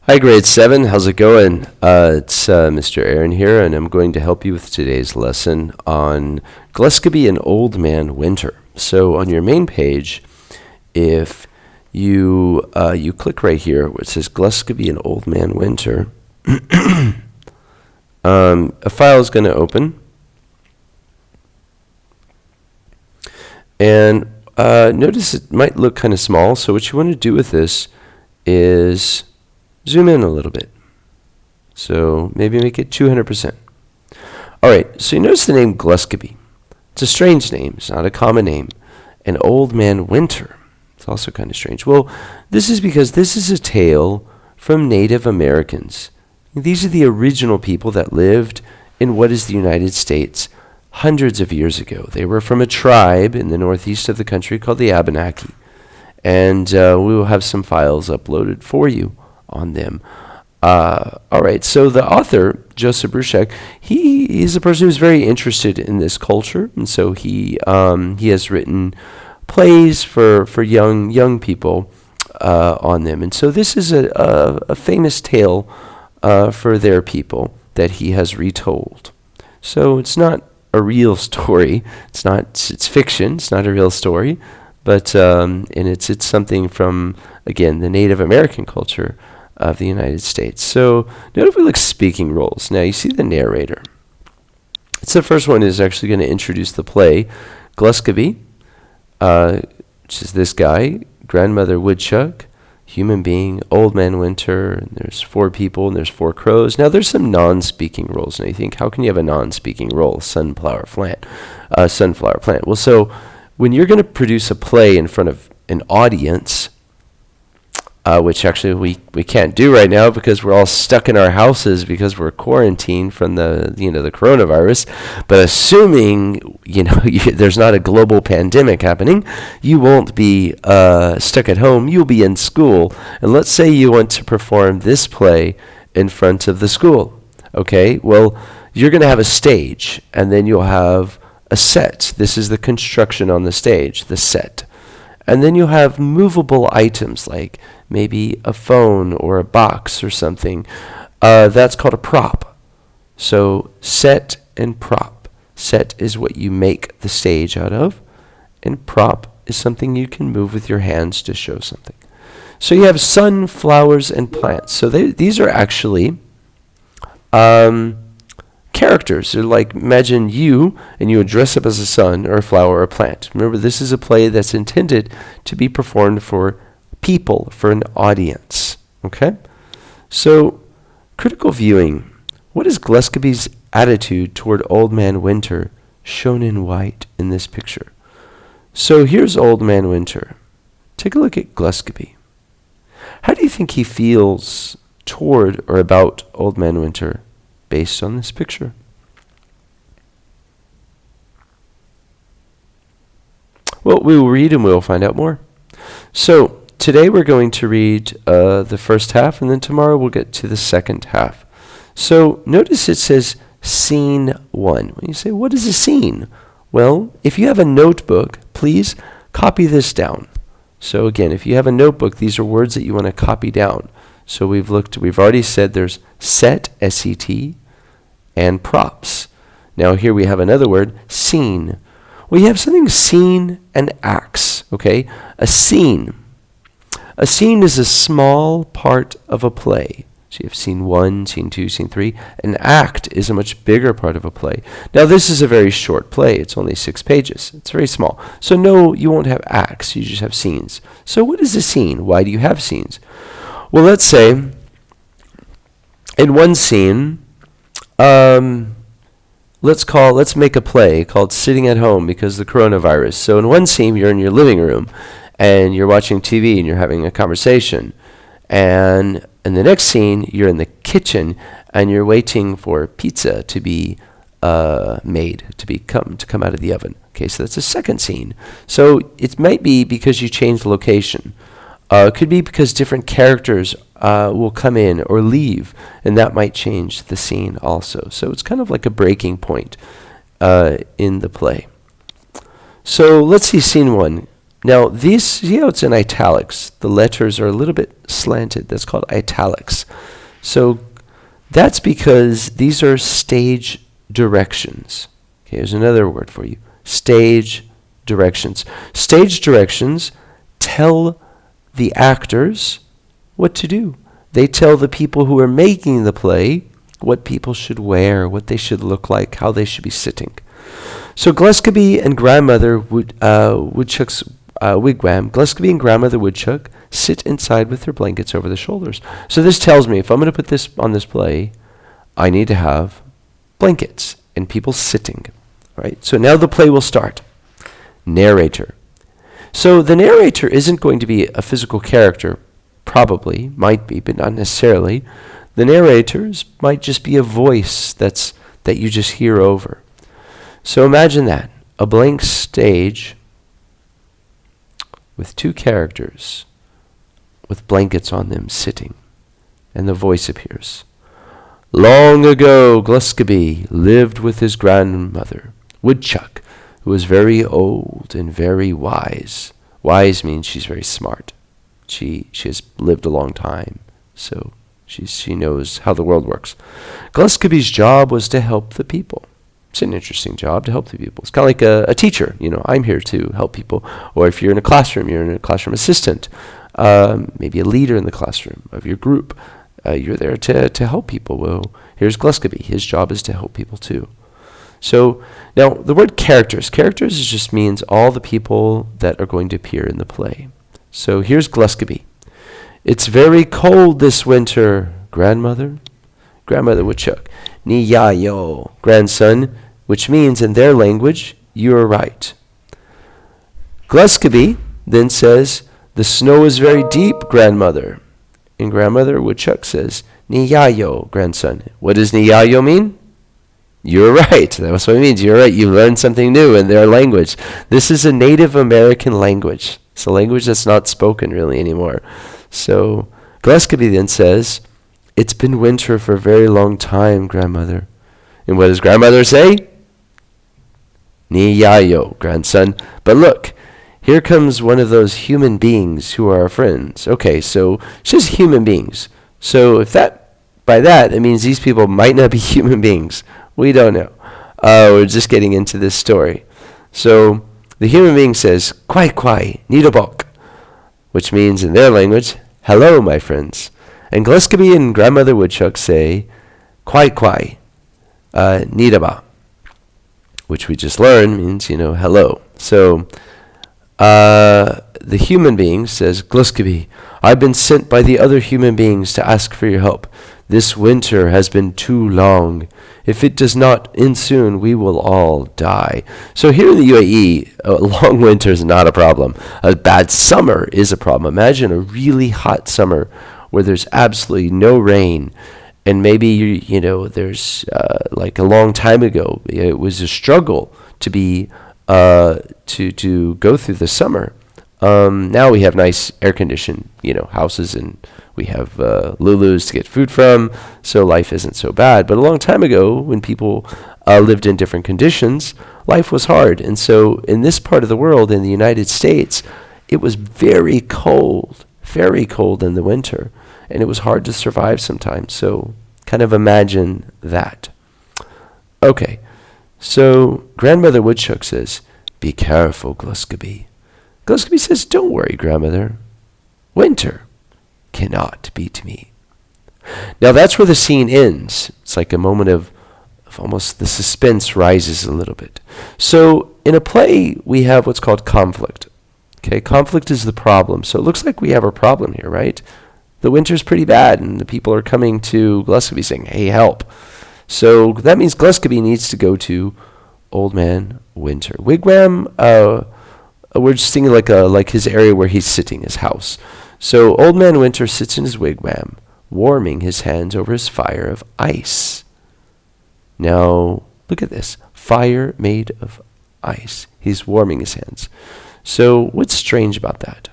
Hi, grade 7. How's it going? It's Mr. Aaron here, and I'm going to help you with today's lesson on Gluskabe and Old Man Winter. So on your main page, if you click right here where it says Gluskabe and Old Man Winter, a file is going to open. And notice it might look kind of small, so what you want to do with this is zoom in a little bit. So maybe make it 200%. All right, so you notice the name Gluskabe. It's a strange name. It's not a common name. And Old Man Winter. It's also kind of strange. Well, this is because this is a tale from Native Americans. These are the original people that lived in what is the United States hundreds of years ago. They were from a tribe in the northeast of the country called the Abenaki. And we will have some files uploaded for you on them. All right, so the author, Joseph Bruchac, he is a person who's very interested in this culture, and so he has written plays for young people on them. And so this is a famous tale for their people that he has retold. So it's not a real story. It's fiction. It's not a real story, but and it's something from, again, the Native American culture of the United States. So note if we look speaking roles. Now you see the narrator. It's the first one is actually going to introduce the play, Gluskabe, which is this guy, Grandmother Woodchuck, human being, Old Man Winter, and there's 4 people, and there's 4 crows. Now there's some non-speaking roles. Now you think, how can you have a non-speaking role? Sunflower plant. Well, so when you're going to produce a play in front of an audience, which actually we can't do right now because we're all stuck in our houses because we're quarantined from the coronavirus. But assuming there's not a global pandemic happening, you won't be stuck at home. You'll be in school, and let's say you want to perform this play in front of the school. Okay, well, you're going to have a stage, and then you'll have a set. This is the construction on the stage, the set. And then you'll have movable items like maybe a phone or a box or something. That's called a prop. So set and prop. Set is what you make the stage out of, and prop is something you can move with your hands to show something. So you have sunflowers and plants. So these are actually characters. They're like, imagine you, and you would dress up as a sun or a flower or a plant. Remember, this is a play that's intended to be performed for people, for an audience. Okay? So, critical viewing. What is Gluskabe's attitude toward Old Man Winter, shown in white in this picture? So here's Old Man Winter. Take a look at Gluskabe. How do you think he feels toward or about Old Man Winter based on this picture? Well, we will read and we will find out more. So today we're going to read the first half, and then tomorrow we'll get to the second half. So notice it says scene 1. When you say, what is a scene? Well, if you have a notebook, please copy this down. So again, if you have a notebook, these are words that you want to copy down. So we've already said there's set, S-E-T, and props. Now here we have another word, scene. Well, you have something seen and acts, okay? A scene. A scene is a small part of a play. So you have scene 1, scene 2, scene 3. An act is a much bigger part of a play. Now this is a very short play. It's only 6 pages. It's very small. So no, you won't have acts. You just have scenes. So what is a scene? Why do you have scenes? Well, let's say in one scene, let's make a play called Sitting at Home because of the coronavirus. So in one scene, you're in your living room and you're watching TV and you're having a conversation. And in the next scene, you're in the kitchen and you're waiting for pizza to be made, to come out of the oven. Okay, so that's a second scene. So it might be because you changed the location. It could be because different characters will come in or leave, and that might change the scene also. So it's kind of like a breaking point in the play. So let's see scene 1. Now, these, see how it's in italics? The letters are a little bit slanted. That's called italics. So that's because these are stage directions. Okay, here's another word for you. Stage directions. Stage directions tell the actors what to do. They tell the people who are making the play what people should wear, what they should look like, how they should be sitting. So Gluskabe and Grandmother Woodchuck's wigwam, Gluskabe and Grandmother Woodchuck sit inside with their blankets over their shoulders. So this tells me if I'm going to put this on this play, I need to have blankets and people sitting. Right? So now the play will start. Narrator. So the narrator isn't going to be a physical character. Probably, might be, but not necessarily. The narrators might just be a voice that you just hear over. So imagine that. A blank stage with two characters with blankets on them sitting. And the voice appears. Long ago, Gluskabe lived with his grandmother, Woodchuck, who was very old and very wise. Wise means she's very smart. She has lived a long time, so she knows how the world works. Gluskabe's job was to help the people. It's an interesting job to help the people. It's kind of like a teacher. I'm here to help people. Or if you're in a classroom assistant, maybe a leader in the classroom of your group. You're there to help people. Well, here's Gluskabe. His job is to help people too. So now the word characters. Characters just means all the people that are going to appear in the play. So here's Gluskabe. It's very cold this winter, Grandmother. Grandmother Woodchuck. Ni yayo, grandson, which means in their language, you are right. Gluskabe then says, the snow is very deep, Grandmother. And Grandmother Woodchuck says, Ni yayo, grandson. What does ni yayo mean? You're right. That's what it means. You're right. You learned something new in their language. This is a Native American language. It's a language that's not spoken really anymore. So Gluskabe then says, it's been winter for a very long time, Grandmother. And what does Grandmother say? Ni yayo, grandson. But look, here comes one of those human beings who are our friends. Okay, so it's just human beings. So if by that, it means these people might not be human beings. We don't know. We're just getting into this story. So the human being says, Kwai kwai, nidobok, which means in their language, hello, my friends. And Gluskabe and Grandmother Woodchuck say, Kwai kwai, nidaba, which we just learned means, hello. So the human being says, Gluskabe, I've been sent by the other human beings to ask for your help. This winter has been too long. If it does not end soon, we will all die. So here in the UAE, a long winter is not a problem. A bad summer is a problem. Imagine a really hot summer where there's absolutely no rain. And maybe, there's like a long time ago, it was a struggle to be to go through the summer. Now we have nice air-conditioned, houses, and we have Lulus to get food from, so life isn't so bad. But a long time ago, when people lived in different conditions, life was hard. And so in this part of the world, in the United States, it was very cold in the winter, and it was hard to survive sometimes. So kind of imagine that. Okay, so Grandmother Woodchuck says, be careful, Gluskabe. Gluskabe says, don't worry, Grandmother. Winter cannot beat me. Now that's where the scene ends. It's like a moment of almost the suspense rises a little bit. So in a play, we have what's called conflict. Okay, conflict is the problem. So it looks like we have a problem here, right? The winter's pretty bad, and the people are coming to Gluskabe saying, hey, help. So that means Gluskabe needs to go to Old Man Winter. Wigwam, we're just thinking like his area where he's sitting, his house. So Old Man Winter sits in his wigwam, warming his hands over his fire of ice. Now, look at this. Fire made of ice. He's warming his hands. So what's strange about that?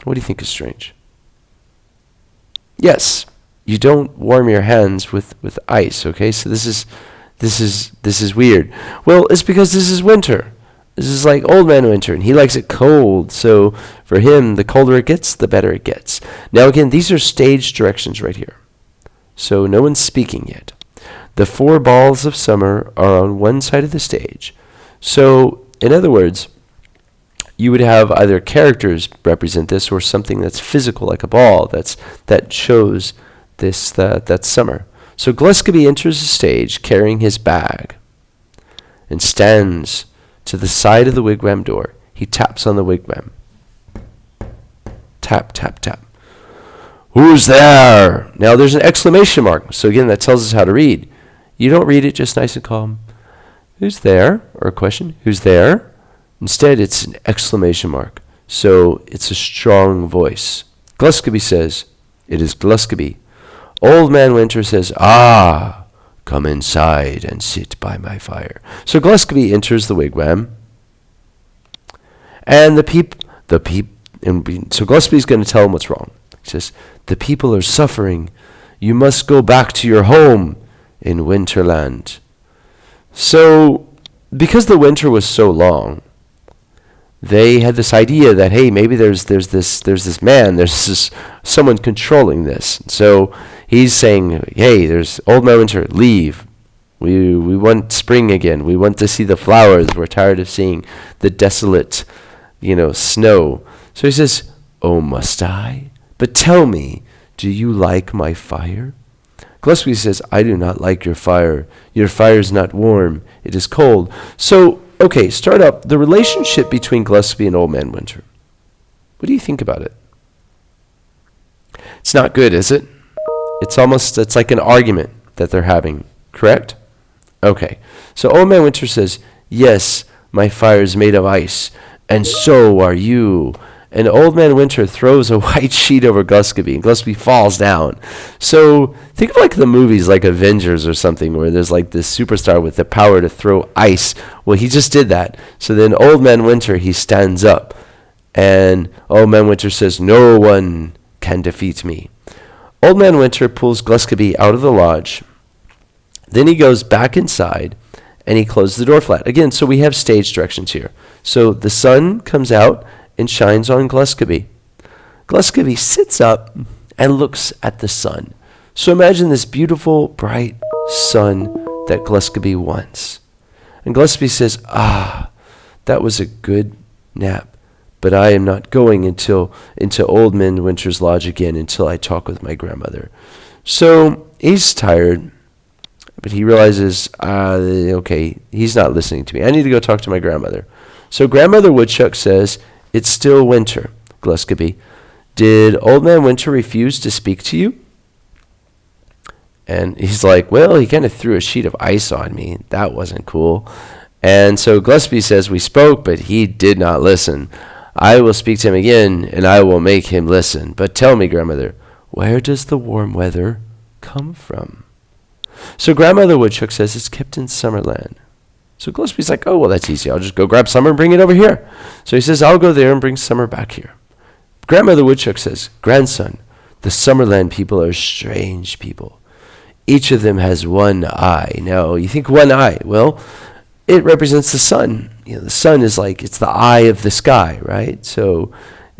What do you think is strange? Yes, you don't warm your hands with ice, okay? So this is weird. Well, it's because this is winter. This is like Old Man Winter, and he likes it cold. So for him, the colder it gets, the better it gets. Now again, these are stage directions right here. So no one's speaking yet. The 4 balls of summer are on one side of the stage. So in other words, you would have either characters represent this or something that's physical, like a ball that shows this that's summer. So Gluskabe enters the stage carrying his bag and stands to the side of the wigwam door. He taps on the wigwam. Tap, tap, tap. Who's there? Now there's an exclamation mark. So again, that tells us how to read. You don't read it just nice and calm. Who's there? Or a question. Who's there? Instead, it's an exclamation mark. So it's a strong voice. Gluskabe says, it is Gluskabe. Old Man Winter says, ah, come inside and sit by my fire. So Gluskabe enters the wigwam. And so Gluskabe's going to tell him what's wrong. He says, the people are suffering. You must go back to your home in Winterland. So, because the winter was so long, they had this idea that, hey, maybe there's this man, there's this someone controlling this. So he's saying, hey, there's Old Man Winter, leave. We want spring again. We want to see the flowers. We're tired of seeing the desolate, snow. So he says, oh, must I? But tell me, do you like my fire? Gluskabe says, I do not like your fire. Your fire is not warm. It is cold. So, okay, start up the relationship between Gluskabe and Old Man Winter. What do you think about it? It's not good, is it? It's like an argument that they're having, correct? Okay, so Old Man Winter says, yes, my fire is made of ice, and so are you. And Old Man Winter throws a white sheet over Gluskabe, and Gluskabe falls down. So think of like the movies like Avengers or something, where there's like this superstar with the power to throw ice. Well, he just did that. So then Old Man Winter, he stands up, and Old Man Winter says, no one can defeat me. Old Man Winter pulls Gluskabe out of the lodge. Then he goes back inside, and he closes the door flat. Again, so we have stage directions here. So the sun comes out and shines on Gluskabe. Gluskabe sits up and looks at the sun. So imagine this beautiful, bright sun that Gluskabe wants. And Gluskabe says, that was a good nap, but I am not going into Old Man Winter's lodge again until I talk with my grandmother. So he's tired, but he realizes, okay, he's not listening to me. I need to go talk to my grandmother. So Grandmother Woodchuck says, it's still winter, Gluskabe. Did Old Man Winter refuse to speak to you? And he's like, well, he kind of threw a sheet of ice on me. That wasn't cool. And so Gluskabe says, we spoke, but he did not listen. I will speak to him again, and I will make him listen. But tell me, Grandmother, where does the warm weather come from? So Grandmother Woodchuck says it's kept in Summerland. So Gluskabe's like, oh, well, that's easy. I'll just go grab Summer and bring it over here. So he says, I'll go there and bring Summer back here. Grandmother Woodchuck says, grandson, the Summerland people are strange people. Each of them has one eye. Now, you think one eye. Well, it represents the sun. The sun is like, it's the eye of the sky, right? So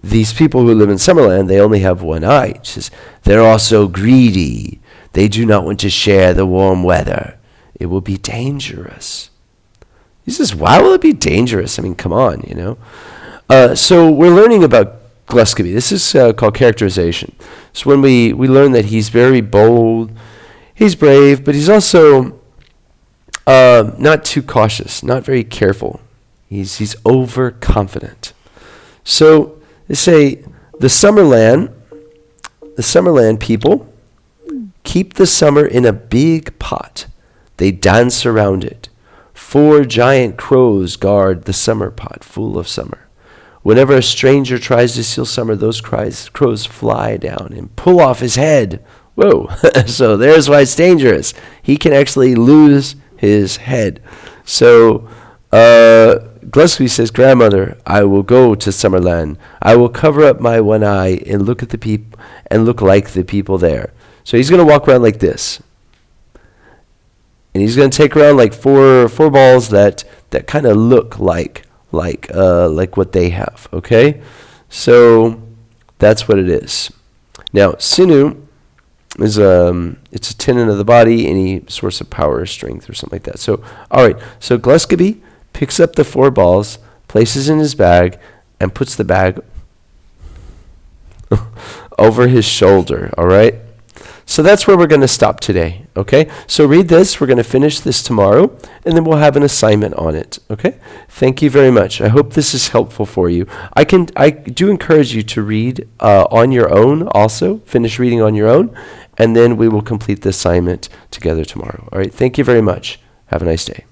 these people who live in Summerland, they only have one eye. She says, they're also greedy. They do not want to share the warm weather. It will be dangerous. He says, why will it be dangerous? I mean, come on, So we're learning about Gluskabe. This is called characterization. So when we learn that he's very bold, he's brave, but he's also not too cautious, not very careful. He's overconfident. So they say the Summerland people keep the summer in a big pot. They dance around it. 4 giant crows guard the summer pot full of summer. Whenever a stranger tries to steal summer, those crows fly down and pull off his head. Whoa. So there's why it's dangerous. He can actually lose his head. So Gluskabe says, grandmother, I will go to Summerland. I will cover up my one eye and look at the people and look like the people there. So he's going to walk around like this. And he's going to take around like four balls that kind of look like like what they have, okay? So that's what it is. Now, Sinu is it's a tendon of the body, any source of power or strength or something like that. So, all right, so Gluskabe picks up the 4 balls, places in his bag, and puts the bag over his shoulder, all right? So that's where we're going to stop today, okay? So read this. We're going to finish this tomorrow, and then we'll have an assignment on it, okay? Thank you very much. I hope this is helpful for you. I do encourage you to read on your own also, finish reading on your own, and then we will complete the assignment together tomorrow. All right, thank you very much. Have a nice day.